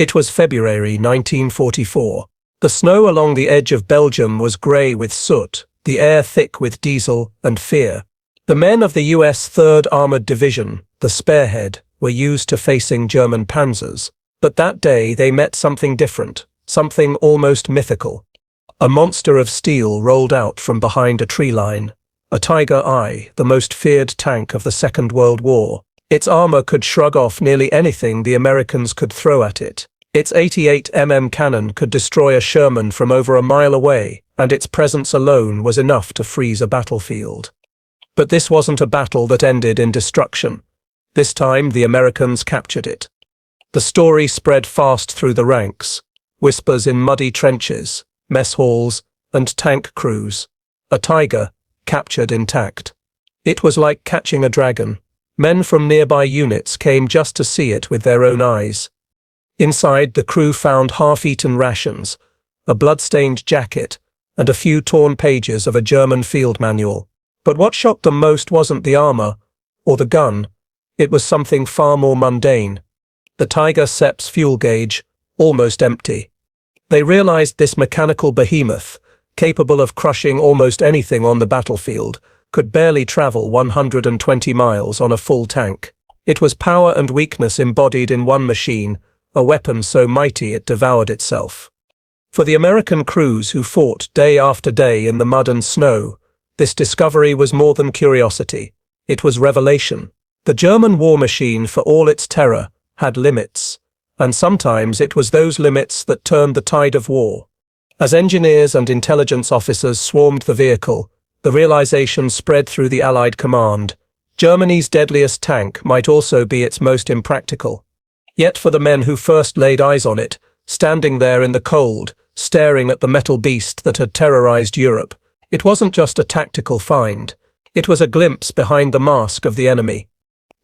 It was February 1944. The snow along the edge of Belgium was grey with soot, the air thick with diesel and fear. The men of the US 3rd Armored Division, the Spearhead, were used to facing German panzers. But that day they met something different, something almost mythical. A monster of steel rolled out from behind a tree line. A Tiger I, the most feared tank of the Second World War. Its armor could shrug off nearly anything the Americans could throw at it. Its 88mm cannon could destroy a Sherman from over a mile away, and its presence alone was enough to freeze a battlefield. But this wasn't a battle that ended in destruction. This time the Americans captured it. The story spread fast through the ranks. Whispers in muddy trenches, mess halls, and tank crews. A Tiger, captured intact. It was like catching a dragon. Men from nearby units came just to see it with their own eyes. Inside, the crew found half-eaten rations, a blood-stained jacket, and a few torn pages of a German field manual. But what shocked them most wasn't the armor, or the gun. It was something far more mundane. The Tiger SEP's fuel gauge, almost empty. They realized this mechanical behemoth, capable of crushing almost anything on the battlefield, could barely travel 120 miles on a full tank. It was power and weakness embodied in one machine, a weapon so mighty it devoured itself. For the American crews who fought day after day in the mud and snow, this discovery was more than curiosity. It was revelation. The German war machine, for all its terror, had limits, and sometimes it was those limits that turned the tide of war. As engineers and intelligence officers swarmed the vehicle, the realization spread through the Allied command. Germany's deadliest tank might also be its most impractical. Yet for the men who first laid eyes on it, standing there in the cold, staring at the metal beast that had terrorized Europe, it wasn't just a tactical find. It was a glimpse behind the mask of the enemy.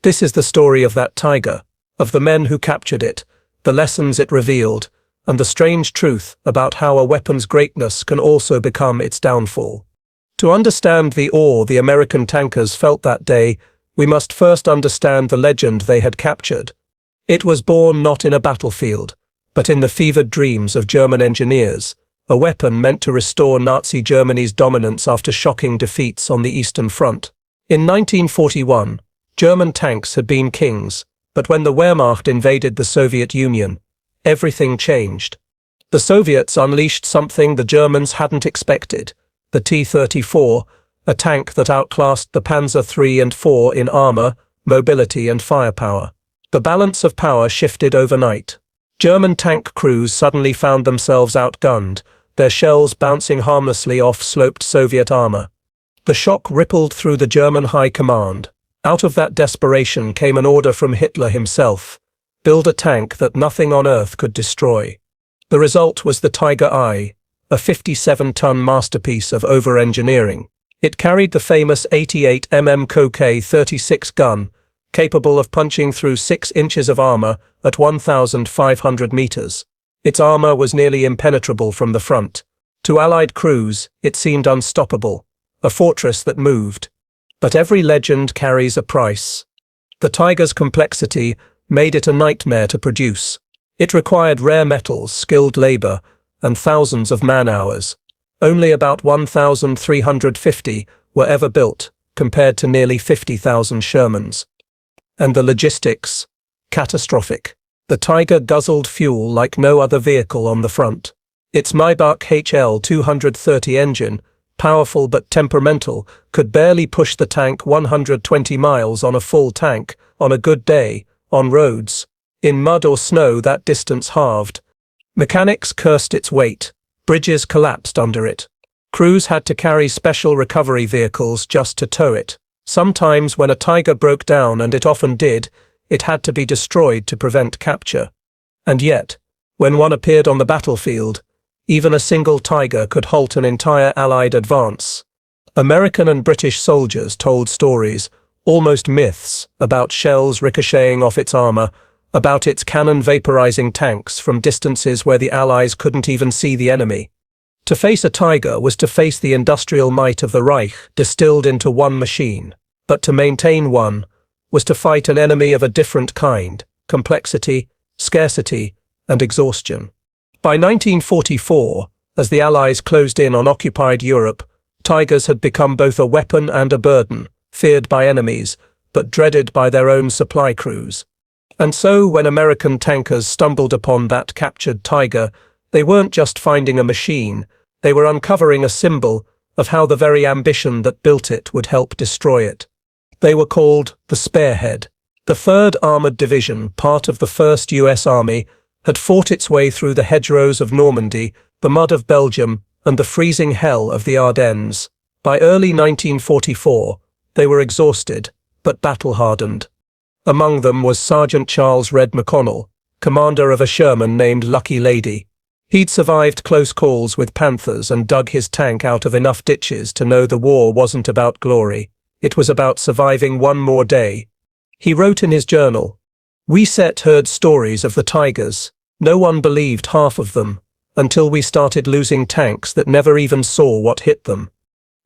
This is the story of that Tiger, of the men who captured it, the lessons it revealed, and the strange truth about how a weapon's greatness can also become its downfall. To understand the awe the American tankers felt that day, we must first understand the legend they had captured. It was born not in a battlefield, but in the fevered dreams of German engineers, a weapon meant to restore Nazi Germany's dominance after shocking defeats on the Eastern Front. In 1941, German tanks had been kings, but when the Wehrmacht invaded the Soviet Union, everything changed. The Soviets unleashed something the Germans hadn't expected, the T-34, a tank that outclassed the Panzer III and IV in armor, mobility and firepower. The balance of power shifted overnight. German tank crews suddenly found themselves outgunned, their shells bouncing harmlessly off sloped Soviet armor. The shock rippled through the German high command. Out of that desperation came an order from Hitler himself: build a tank that nothing on earth could destroy. The result was the Tiger I, a 57-ton masterpiece of over-engineering. It carried the famous 88mm K 36 gun, capable of punching through 6 inches of armor at 1,500 meters. Its armor was nearly impenetrable from the front. To Allied crews, it seemed unstoppable, a fortress that moved. But every legend carries a price. The Tiger's complexity made it a nightmare to produce. It required rare metals, skilled labor, and thousands of man-hours. Only about 1,350 were ever built, compared to nearly 50,000 Shermans. And the logistics? Catastrophic. The Tiger guzzled fuel like no other vehicle on the front. Its Maybach HL 230 engine, powerful but temperamental, could barely push the tank 120 miles on a full tank, on a good day, on roads. In mud or snow that distance halved. Mechanics cursed its weight. Bridges collapsed under it. Crews had to carry special recovery vehicles just to tow it. Sometimes when a Tiger broke down, and it often did, it had to be destroyed to prevent capture. And yet, when one appeared on the battlefield, even a single Tiger could halt an entire Allied advance. American and British soldiers told stories, almost myths, about shells ricocheting off its armor, about its cannon vaporizing tanks from distances where the Allies couldn't even see the enemy. To face a Tiger was to face the industrial might of the Reich distilled into one machine, but to maintain one was to fight an enemy of a different kind: complexity, scarcity, and exhaustion. By 1944, as the Allies closed in on occupied Europe, Tigers had become both a weapon and a burden, feared by enemies, but dreaded by their own supply crews. And so, when American tankers stumbled upon that captured Tiger, they weren't just finding a machine, they were uncovering a symbol of how the very ambition that built it would help destroy it. They were called the Spearhead. The 3rd Armored Division, part of the 1st US Army, had fought its way through the hedgerows of Normandy, the mud of Belgium, and the freezing hell of the Ardennes. By early 1944, they were exhausted, but battle-hardened. Among them was Sergeant Charles Red McConnell, commander of a Sherman named Lucky Lady. He'd survived close calls with Panthers and dug his tank out of enough ditches to know the war wasn't about glory. It was about surviving one more day. He wrote in his journal, "We heard stories of the Tigers. No one believed half of them, until we started losing tanks that never even saw what hit them."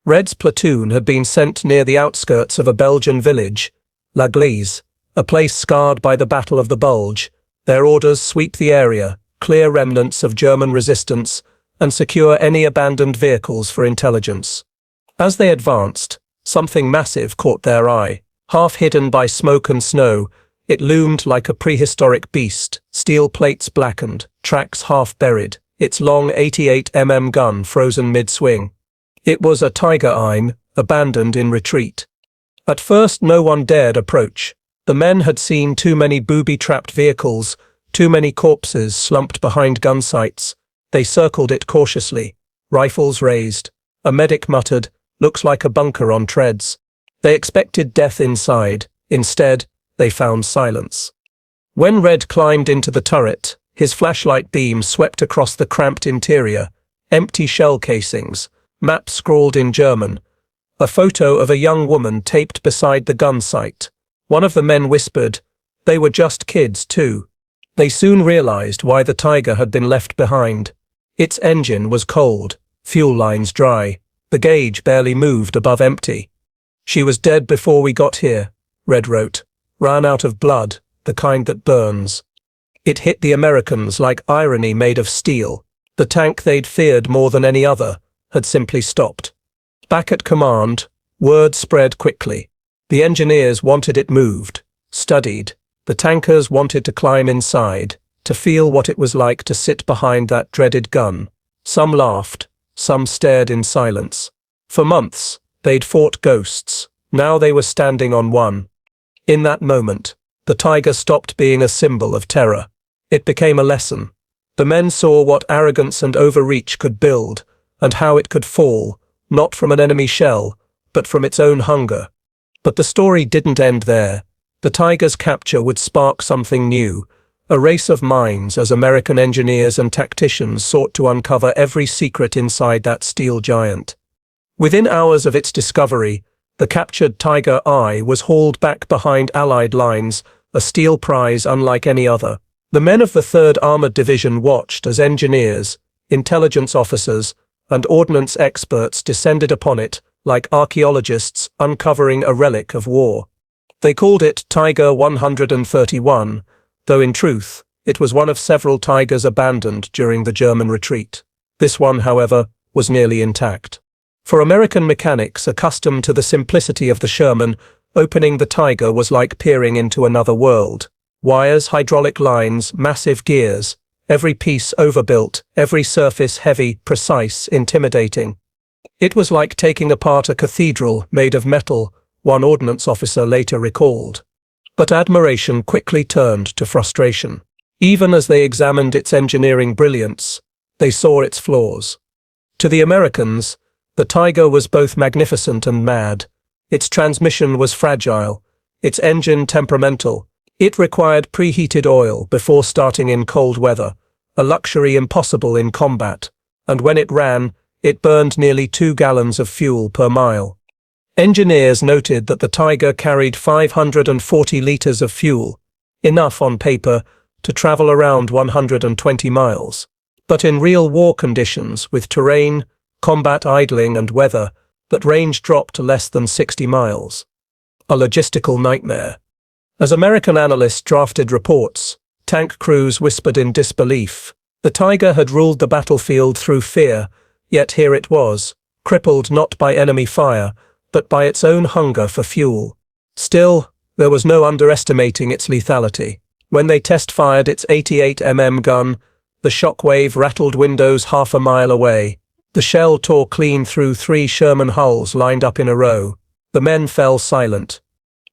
Red's platoon had been sent near the outskirts of a Belgian village, La Gleize, a place scarred by the Battle of the Bulge. Their orders: sweep the area, clear remnants of German resistance, and secure any abandoned vehicles for intelligence. As they advanced, something massive caught their eye. Half hidden by smoke and snow, it loomed like a prehistoric beast, steel plates blackened, tracks half buried, its long 88mm gun frozen mid-swing. It was a Tiger IM, abandoned in retreat. At first no one dared approach. The men had seen too many booby-trapped vehicles, too many corpses slumped behind gun sights. They circled it cautiously, rifles raised. A medic muttered, "Looks like a bunker on treads." They expected death inside. Instead, they found silence. When Red climbed into the turret, his flashlight beam swept across the cramped interior, empty shell casings, maps scrawled in German, a photo of a young woman taped beside the gun sight. One of the men whispered, "They were just kids too." They soon realized why the Tiger had been left behind. Its engine was cold, fuel lines dry, the gauge barely moved above empty. "She was dead before we got here," Red wrote. "Ran out of blood, the kind that burns." It hit the Americans like irony made of steel. The tank they'd feared more than any other had simply stopped. Back at command, word spread quickly. The engineers wanted it moved, studied. The tankers wanted to climb inside, to feel what it was like to sit behind that dreaded gun. Some laughed, some stared in silence. For months, they'd fought ghosts. Now they were standing on one. In that moment, the Tiger stopped being a symbol of terror. It became a lesson. The men saw what arrogance and overreach could build, and how it could fall, not from an enemy shell, but from its own hunger. But the story didn't end there. The Tiger's capture would spark something new, a race of minds as American engineers and tacticians sought to uncover every secret inside that steel giant. Within hours of its discovery, the captured Tiger I was hauled back behind Allied lines, a steel prize unlike any other. The men of the 3rd Armored Division watched as engineers, intelligence officers, and ordnance experts descended upon it like archaeologists uncovering a relic of war. They called it Tiger 131, though in truth, it was one of several Tigers abandoned during the German retreat. This one, however, was nearly intact. For American mechanics accustomed to the simplicity of the Sherman, opening the Tiger was like peering into another world. Wires, hydraulic lines, massive gears, every piece overbuilt, every surface heavy, precise, intimidating. It was like taking apart a cathedral made of metal, one ordnance officer later recalled. But admiration quickly turned to frustration. Even as they examined its engineering brilliance, they saw its flaws. To the Americans, the Tiger was both magnificent and mad. Its transmission was fragile, its engine temperamental. It required preheated oil before starting in cold weather, a luxury impossible in combat, and when it ran, it burned nearly 2 gallons of fuel per mile. Engineers noted that the Tiger carried 540 liters of fuel, enough on paper to travel around 120 miles. But in real war conditions, with terrain, combat idling and weather, that range dropped to less than 60 miles. A logistical nightmare. As American analysts drafted reports, Tank crews whispered in disbelief. The Tiger had ruled the battlefield through fear, yet here it was, crippled not by enemy fire, but by its own hunger for fuel. Still, there was no underestimating its lethality. When they test-fired its 88mm gun, the shockwave rattled windows half a mile away. The shell tore clean through 3 Sherman hulls lined up in a row. The men fell silent.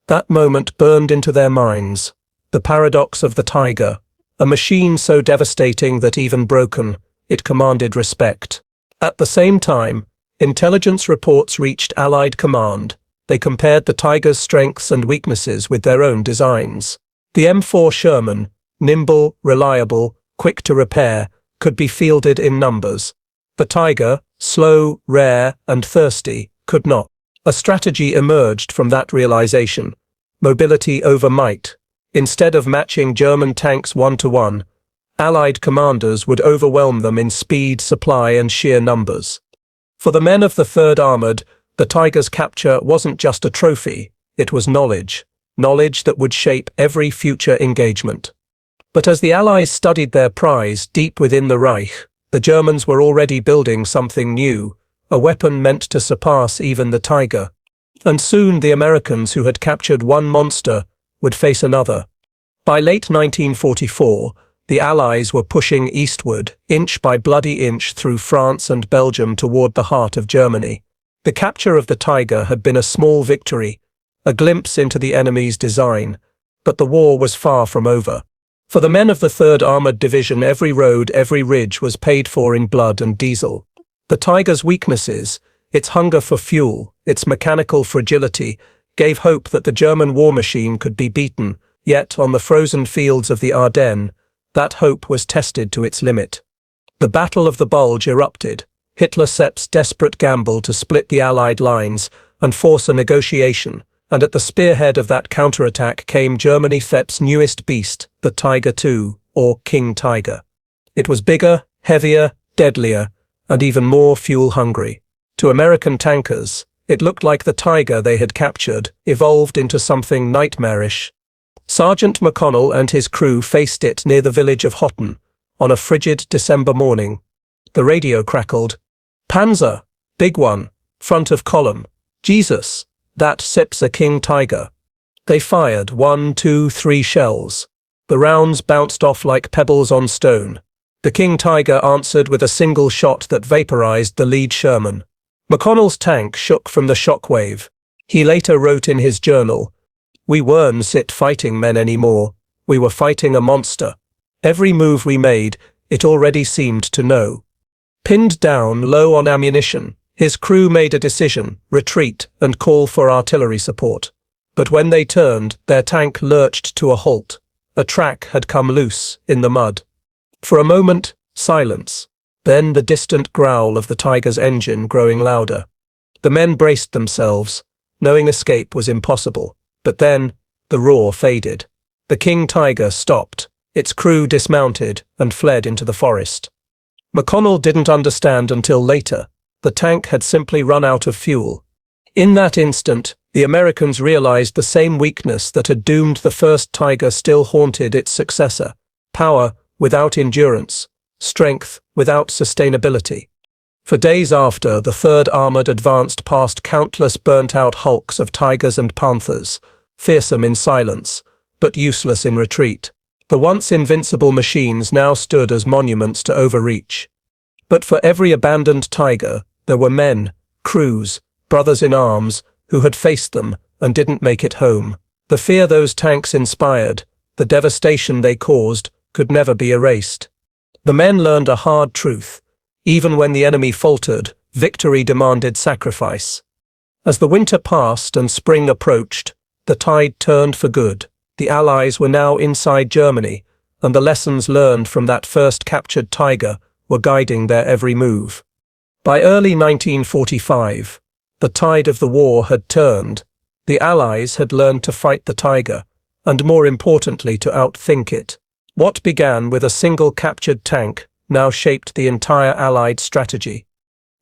That moment burned into their minds. The paradox of the Tiger, a machine so devastating that even broken, it commanded respect. At the same time, intelligence reports reached Allied command. They compared the Tiger's strengths and weaknesses with their own designs. The M4 Sherman, nimble, reliable, quick to repair, could be fielded in numbers. The Tiger, slow, rare, and thirsty, could not. A strategy emerged from that realization: mobility over might. Instead of matching German tanks 1-to-1, Allied commanders would overwhelm them in speed, supply, and sheer numbers. For the men of the 3rd Armored, the Tiger's capture wasn't just a trophy, it was knowledge that would shape every future engagement. But as the Allies studied their prize deep within the Reich, the Germans were already building something new, a weapon meant to surpass even the Tiger. And soon the Americans, who had captured one monster, would face another. By late 1944, the Allies were pushing eastward, inch by bloody inch, through France and Belgium toward the heart of Germany. The capture of the Tiger had been a small victory, a glimpse into the enemy's design, but the war was far from over. For the men of the 3rd Armored Division, every road, every ridge was paid for in blood and diesel. The Tiger's weaknesses, its hunger for fuel, its mechanical fragility, gave hope that the German war machine could be beaten, yet on the frozen fields of the Ardennes, that hope was tested to its limit. The Battle of the Bulge erupted, Hitler-Sepp's desperate gamble to split the Allied lines and force a negotiation, and at the spearhead of that counterattack came Germany-Sepp's newest beast, the Tiger II, or King Tiger. It was bigger, heavier, deadlier, and even more fuel-hungry. To American tankers, it looked like the Tiger they had captured evolved into something nightmarish. Sergeant McConnell and his crew faced it near the village of Hotten on a frigid December morning. The radio crackled. "Panzer, big one, front of column. Jesus, that Sepp's a King Tiger." They fired 1, 2, 3 shells. The rounds bounced off like pebbles on stone. The King Tiger answered with a single shot that vaporized the lead Sherman. McConnell's tank shook from the shockwave. He later wrote in his journal, "We weren't fighting men anymore. We were fighting a monster. Every move we made, it already seemed to know." Pinned down, low on ammunition, his crew made a decision: retreat and call for artillery support. But when they turned, their tank lurched to a halt. A track had come loose in the mud. For a moment, silence. Then the distant growl of the Tiger's engine growing louder. The men braced themselves, knowing escape was impossible. But then, the roar faded. The King Tiger stopped. Its crew dismounted and fled into the forest. McConnell didn't understand until later. The tank had simply run out of fuel. In that instant, the Americans realized the same weakness that had doomed the first Tiger still haunted its successor: power without endurance, strength without sustainability. For days after, the 3rd Armored advanced past countless burnt-out hulks of Tigers and Panthers, fearsome in silence, but useless in retreat. The once invincible machines now stood as monuments to overreach. But for every abandoned Tiger, there were men, crews, brothers in arms, who had faced them and didn't make it home. The fear those tanks inspired, the devastation they caused, could never be erased. The men learned a hard truth. Even when the enemy faltered, victory demanded sacrifice. As the winter passed and spring approached, the tide turned for good. The Allies were now inside Germany, and the lessons learned from that first captured Tiger were guiding their every move. By early 1945, the tide of the war had turned. The Allies had learned to fight the Tiger, and more importantly to outthink it. What began with a single captured tank now shaped the entire Allied strategy.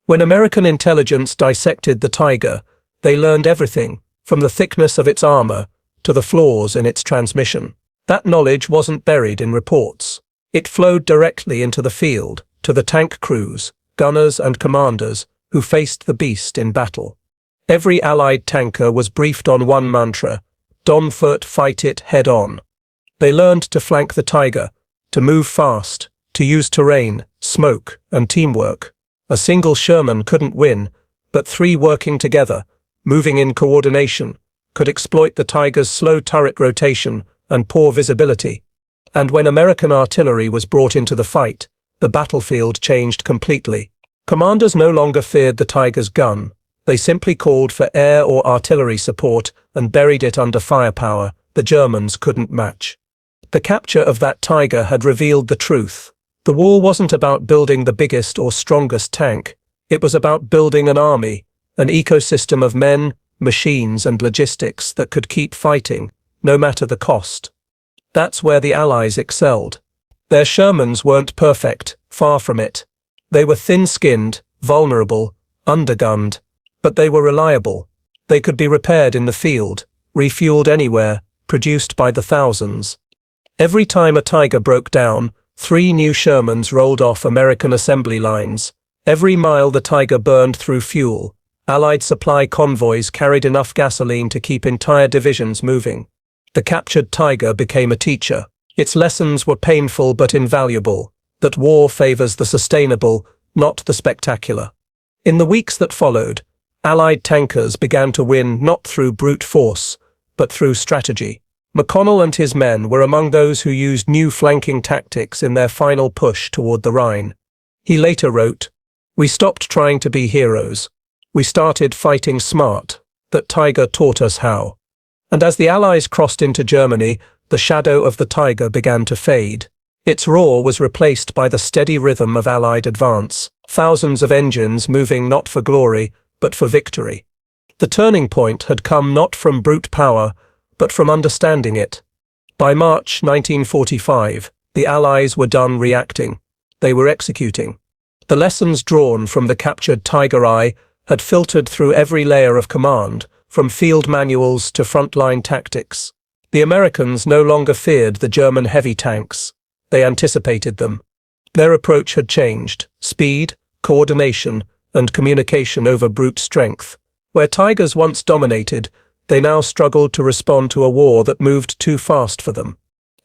When American intelligence dissected the Tiger, they learned everything, from the thickness of its armor to the flaws in its transmission. That knowledge wasn't buried in reports. It flowed directly into the field, to the tank crews, gunners and commanders who faced the beast in battle. Every Allied tanker was briefed on one mantra: "Don foot, fight it head on." They learned to flank the Tiger, to move fast, to use terrain, smoke, and teamwork. A single Sherman couldn't win, but three working together, moving in coordination, could exploit the Tiger's slow turret rotation and poor visibility. And when American artillery was brought into the fight, the battlefield changed completely. Commanders no longer feared the Tiger's gun. They simply called for air or artillery support and buried it under firepower the Germans couldn't match. The capture of that Tiger had revealed the truth. The war wasn't about building the biggest or strongest tank. It was about building an army, an ecosystem of men, machines, and logistics that could keep fighting, no matter the cost. That's where the Allies excelled. Their Shermans weren't perfect, far from it. They were thin-skinned, vulnerable, undergunned, but they were reliable. They could be repaired in the field, refueled anywhere, produced by the thousands. Every time a Tiger broke down, 3 new Shermans rolled off American assembly lines. Every mile the Tiger burned through fuel, Allied supply convoys carried enough gasoline to keep entire divisions moving. The captured Tiger became a teacher. Its lessons were painful but invaluable, that war favors the sustainable, not the spectacular. In the weeks that followed, Allied tankers began to win not through brute force, but through strategy. McConnell and his men were among those who used new flanking tactics in their final push toward the Rhine. He later wrote, "We stopped trying to be heroes. We started fighting smart. That Tiger taught us how." And as the Allies crossed into Germany, the shadow of the Tiger began to fade. Its roar was replaced by the steady rhythm of Allied advance, thousands of engines moving not for glory, but for victory. The turning point had come not from brute power, but from understanding it. By March 1945, the Allies were done reacting. They were executing. The lessons drawn from the captured Tiger I had filtered through every layer of command, from field manuals to frontline tactics. The Americans no longer feared the German heavy tanks. They anticipated them. Their approach had changed: speed, coordination, and communication over brute strength. Where Tigers once dominated, they now struggled to respond to a war that moved too fast for them.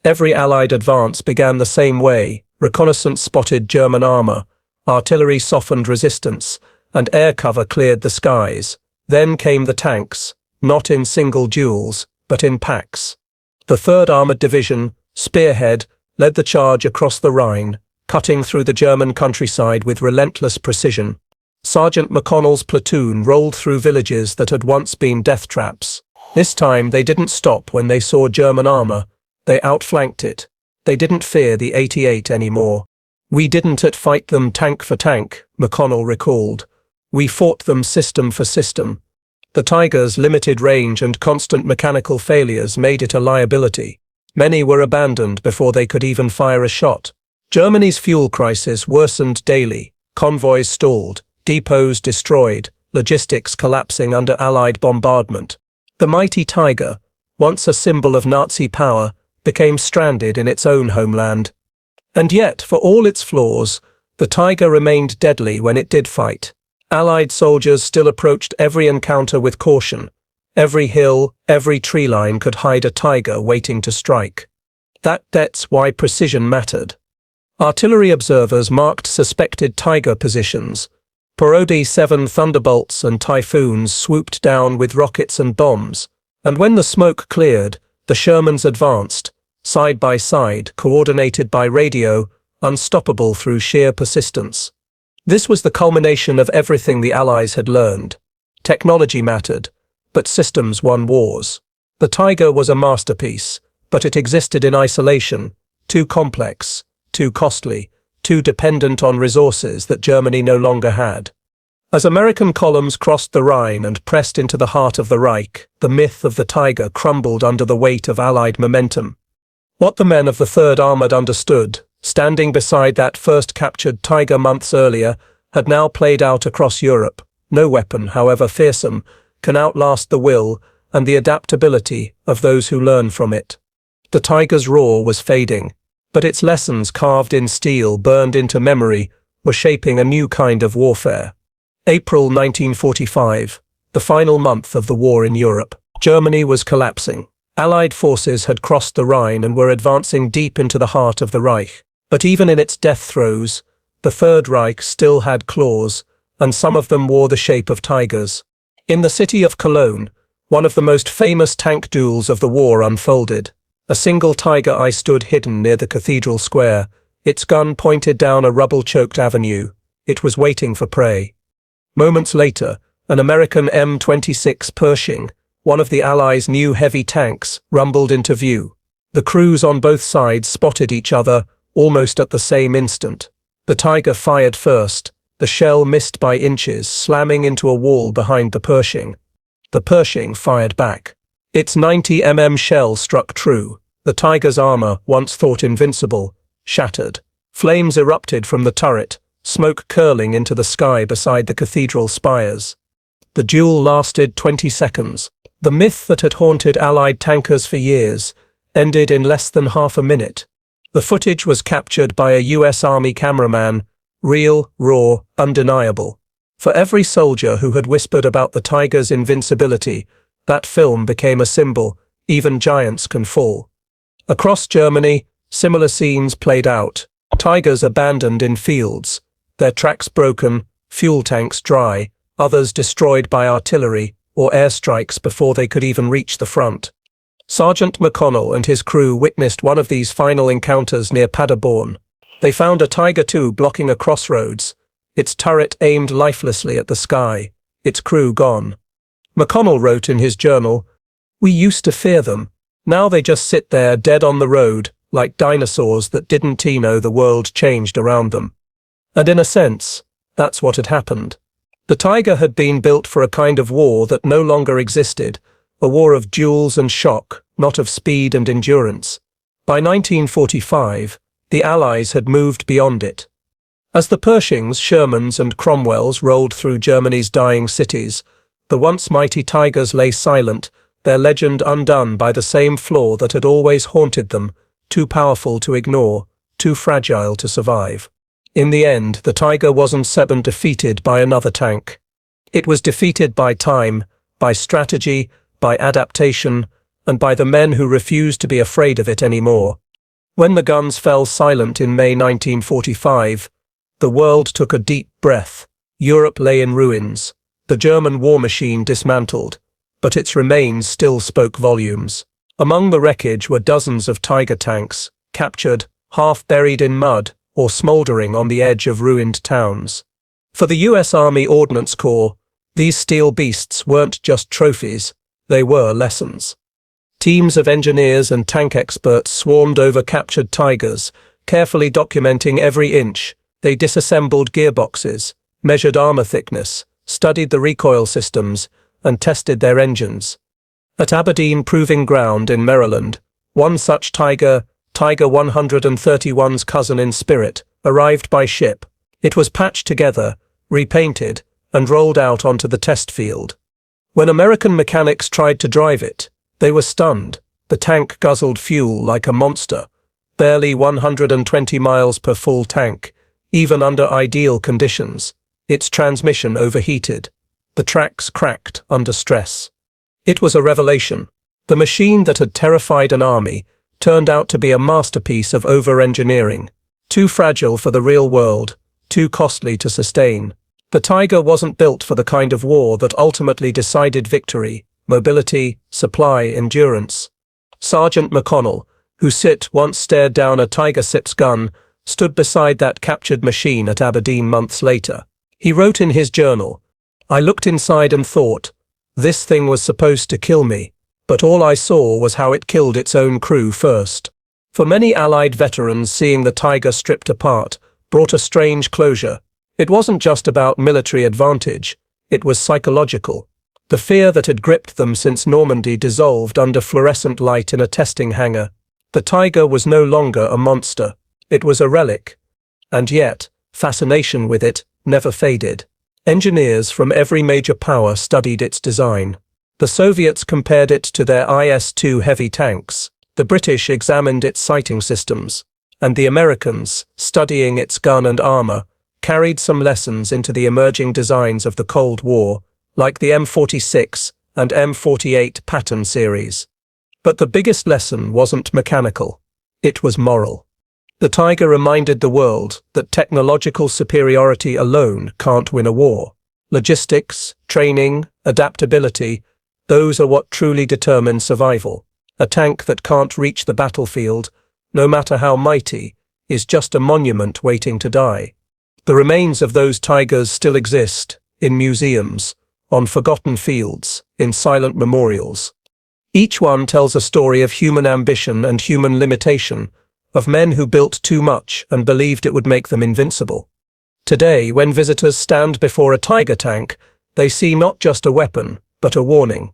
Every Allied advance began the same way. Reconnaissance spotted German armor, artillery softened resistance, and air cover cleared the skies. Then came the tanks, not in single duels, but in packs. The 3rd Armored Division, Spearhead, led the charge across the Rhine, cutting through the German countryside with relentless precision. Sergeant McConnell's platoon rolled through villages that had once been death traps. This time they didn't stop when they saw German armor. They outflanked it. They didn't fear the 88 anymore. "We didn't fight them tank for tank," McConnell recalled. "We fought them system for system." The Tiger's limited range and constant mechanical failures made it a liability. Many were abandoned before they could even fire a shot. Germany's fuel crisis worsened daily. Convoys stalled, depots destroyed, logistics collapsing under Allied bombardment. The mighty Tiger, once a symbol of Nazi power, became stranded in its own homeland. And yet, for all its flaws, the Tiger remained deadly when it did fight. Allied soldiers still approached every encounter with caution. Every hill, every tree line could hide a Tiger waiting to strike. That's why precision mattered. Artillery observers marked suspected Tiger positions. Parodi 7 Thunderbolts and Typhoons swooped down with rockets and bombs, and when the smoke cleared, the Shermans advanced, side by side, coordinated by radio, unstoppable through sheer persistence. This was the culmination of everything the Allies had learned. Technology mattered, but systems won wars. The Tiger was a masterpiece, but it existed in isolation, too complex, too costly, too dependent on resources that Germany no longer had. As American columns crossed the Rhine and pressed into the heart of the Reich, the myth of the Tiger crumbled under the weight of Allied momentum. What the men of the 3rd Armored understood, standing beside that first captured Tiger months earlier, had now played out across Europe. No weapon, however fearsome, can outlast the will and the adaptability of those who learn from it. The Tiger's roar was fading, but its lessons carved in steel, burned into memory, were shaping a new kind of warfare. April 1945, the final month of the war in Europe. Germany was collapsing. Allied forces had crossed the Rhine and were advancing deep into the heart of the Reich. But even in its death throes, the Third Reich still had claws, and some of them wore the shape of tigers. In the city of Cologne, one of the most famous tank duels of the war unfolded. A single tiger eye stood hidden near the cathedral square, its gun pointed down a rubble-choked avenue. It was waiting for prey. Moments later, an American M26 Pershing, one of the Allies' new heavy tanks, rumbled into view. The crews on both sides spotted each other almost at the same instant. The Tiger fired first. The shell missed by inches, slamming into a wall behind the Pershing. The Pershing fired back. Its 90 shell struck true. The Tiger's armor, once thought invincible, shattered. Flames erupted from the turret, smoke curling into the sky beside the cathedral spires. The duel lasted 20 seconds. The myth that had haunted Allied tankers for years ended in less than half a minute. The footage was captured by a US Army cameraman, real, raw, undeniable. For every soldier who had whispered about the Tiger's invincibility, that film became a symbol. Even giants can fall. Across Germany, similar scenes played out. Tigers abandoned in fields, their tracks broken, fuel tanks dry, others destroyed by artillery or airstrikes before they could even reach the front. Sergeant McConnell and his crew witnessed one of these final encounters near Paderborn. They found a Tiger II blocking a crossroads, its turret aimed lifelessly at the sky, its crew gone. McConnell wrote in his journal, "We used to fear them. Now they just sit there dead on the road, like dinosaurs that didn't know the world changed around them." And in a sense, that's what had happened. The Tiger had been built for a kind of war that no longer existed, a war of duels and shock, not of speed and endurance. By 1945, the Allies had moved beyond it. As the Pershings, Shermans and Cromwells rolled through Germany's dying cities, the once mighty Tigers lay silent, their legend undone by the same flaw that had always haunted them, too powerful to ignore, too fragile to survive. In the end, the Tiger wasn't defeated by another tank. It was defeated by time, by strategy, by adaptation, and by the men who refused to be afraid of it anymore. When the guns fell silent in May 1945, the world took a deep breath. Europe lay in ruins. The German war machine dismantled, but its remains still spoke volumes. Among the wreckage were dozens of Tiger tanks, captured, half buried in mud, or smoldering on the edge of ruined towns. For the US Army Ordnance Corps, these steel beasts weren't just trophies, they were lessons. Teams of engineers and tank experts swarmed over captured Tigers, carefully documenting every inch. They disassembled gearboxes, measured armor thickness, studied the recoil systems, and tested their engines. At Aberdeen Proving Ground in Maryland, one such Tiger 131's cousin in spirit, arrived by ship. It was patched together, repainted, and rolled out onto the test field. When American mechanics tried to drive it, they were stunned. The tank guzzled fuel like a monster, barely 120 miles per full tank, even under ideal conditions. Its transmission overheated. The tracks cracked under stress. It was a revelation. The machine that had terrified an army turned out to be a masterpiece of over-engineering, too fragile for the real world, too costly to sustain. The Tiger wasn't built for the kind of war that ultimately decided victory, mobility, supply, endurance. Sergeant McConnell, who once stared down a Tiger VI's gun, stood beside that captured machine at Aberdeen months later. He wrote in his journal, "I looked inside and thought, this thing was supposed to kill me. But all I saw was how it killed its own crew first." For many Allied veterans, seeing the Tiger stripped apart brought a strange closure. It wasn't just about military advantage, it was psychological. The fear that had gripped them since Normandy dissolved under fluorescent light in a testing hangar. The Tiger was no longer a monster, it was a relic. And yet, fascination with it never faded. Engineers from every major power studied its design. The Soviets compared it to their IS-2 heavy tanks. The British examined its sighting systems, and the Americans, studying its gun and armor, carried some lessons into the emerging designs of the Cold War, like the M46 and M48 pattern series. But the biggest lesson wasn't mechanical. It was moral. The Tiger reminded the world that technological superiority alone can't win a war. Logistics, training, adaptability, those are what truly determine survival. A tank that can't reach the battlefield, no matter how mighty, is just a monument waiting to die. The remains of those Tigers still exist, in museums, on forgotten fields, in silent memorials. Each one tells a story of human ambition and human limitation, of men who built too much and believed it would make them invincible. Today, when visitors stand before a Tiger tank, they see not just a weapon, but a warning.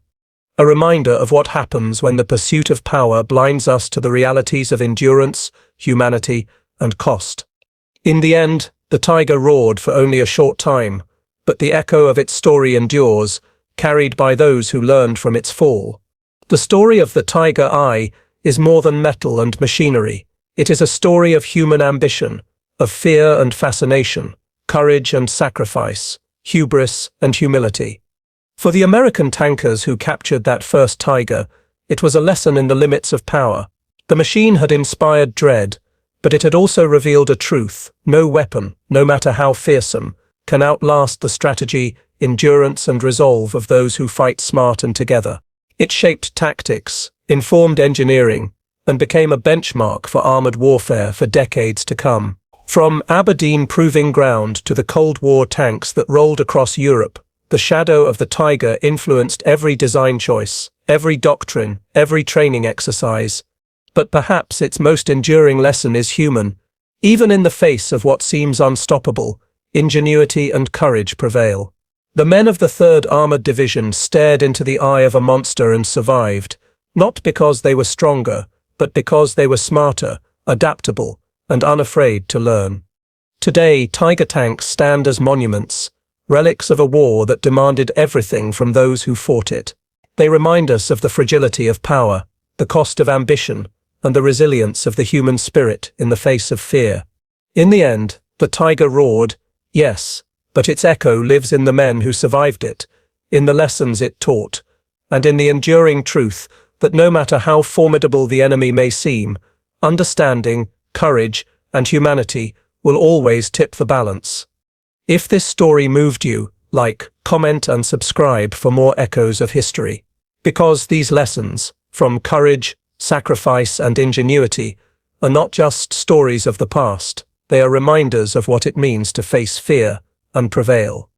A reminder of what happens when the pursuit of power blinds us to the realities of endurance, humanity, and cost. In the end, the Tiger roared for only a short time, but the echo of its story endures, carried by those who learned from its fall. The story of the WWII is more than metal and machinery. It is a story of human ambition, of fear and fascination, courage and sacrifice, hubris and humility. For the American tankers who captured that first Tiger, it was a lesson in the limits of power. The machine had inspired dread, but it had also revealed a truth: no weapon, no matter how fearsome, can outlast the strategy, endurance and resolve of those who fight smart and together. It shaped tactics, informed engineering, and became a benchmark for armored warfare for decades to come. From Aberdeen Proving Ground to the Cold War tanks that rolled across Europe, the shadow of the Tiger influenced every design choice, every doctrine, every training exercise. But perhaps its most enduring lesson is human. Even in the face of what seems unstoppable, ingenuity and courage prevail. The men of the 3rd Armored Division stared into the eye of a monster and survived, not because they were stronger, but because they were smarter, adaptable, and unafraid to learn. Today, Tiger tanks stand as monuments, relics of a war that demanded everything from those who fought it. They remind us of the fragility of power, the cost of ambition, and the resilience of the human spirit in the face of fear. In the end, the Tiger roared, yes, but its echo lives in the men who survived it, in the lessons it taught, and in the enduring truth that no matter how formidable the enemy may seem, understanding, courage, and humanity will always tip the balance. If this story moved you, like, comment and subscribe for more echoes of history. Because these lessons, from courage, sacrifice and ingenuity, are not just stories of the past, they are reminders of what it means to face fear and prevail.